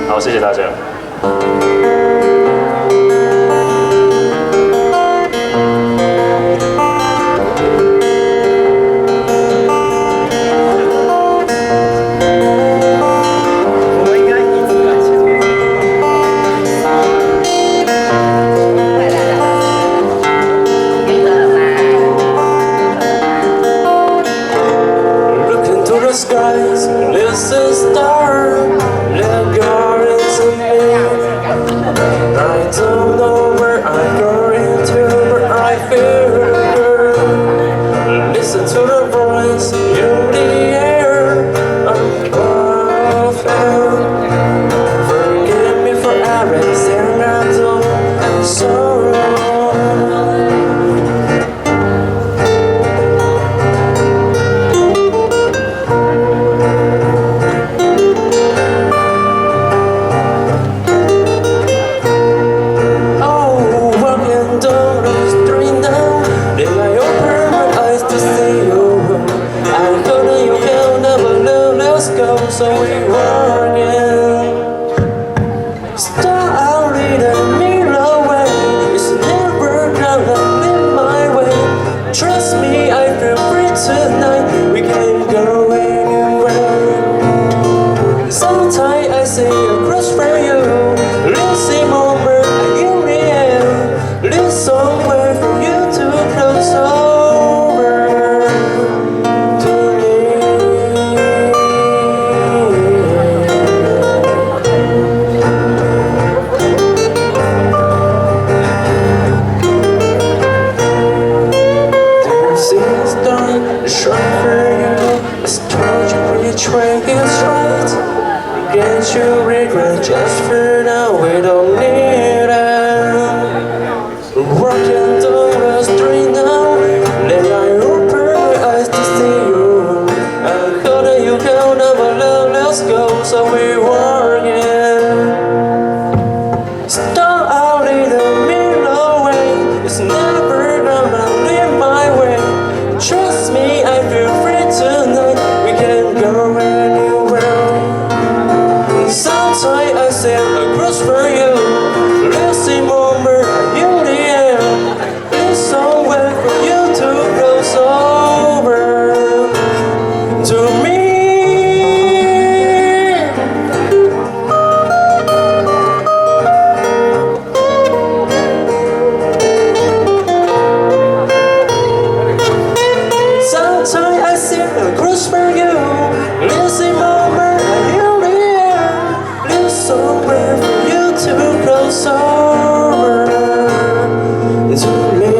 好，谢谢大家。Skies, listen star, let go into me. I don't know where I'm going to, but I feel good. Listen to the voice in the air above you. Forgive me for everything I do, I'm sorry. So we were again. Start out leading me away. It's never gonna lead my way. Trust me, I feel free tonight. We can go anywhere. Sometimes I say a crush for you. Losing moment in the air. Live somewhere for you to cross over. Can't you regret just for now? We don't need it. Walking down the street now, then I open my eyes to see you. I thought that you can never let us go, so we were again. Start out in the middle way. It's never gonna lead my way. Trust me, I feel free tonight. We can go anywhere. Sometimes I said a cross for you. Losing moment in the air. It's somewhere for you to cross over to me. Sometimes I said a cross for you. Losing moment in the air. Somewhere for you to cross over to me.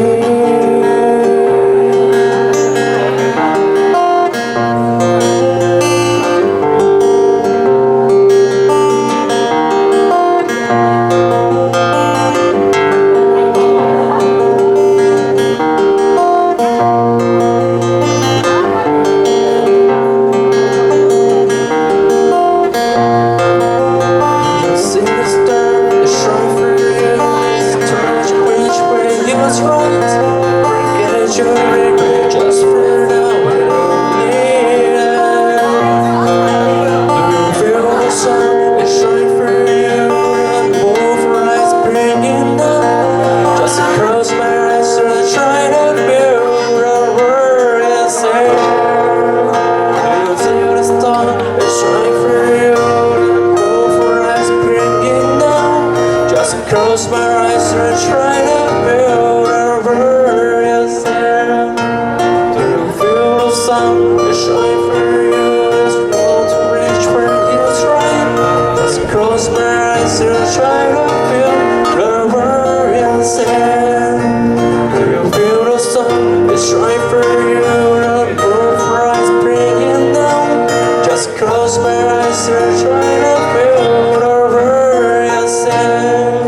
Just for now, we don't need it. Do you feel the sun is shining for you? And both eyes bringing down. Just close my eyes and try to feel the word is there. Do you feel the sun is shining for you? And both eyes bringing down. Just close my eyes and try to feel the word is there. Sun is shining for you. It's road to reach where it's right. Just close my eyes and try to feel the word inside. Do you feel the sun is shining for you? The both eyes bringing down. Just close my eyes and try to feel the word inside.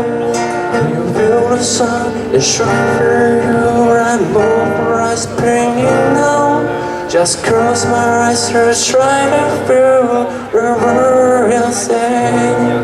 Do you feel the sun is shining for you? And both eyes bringing down. Just close my eyes to try to feel the word you say.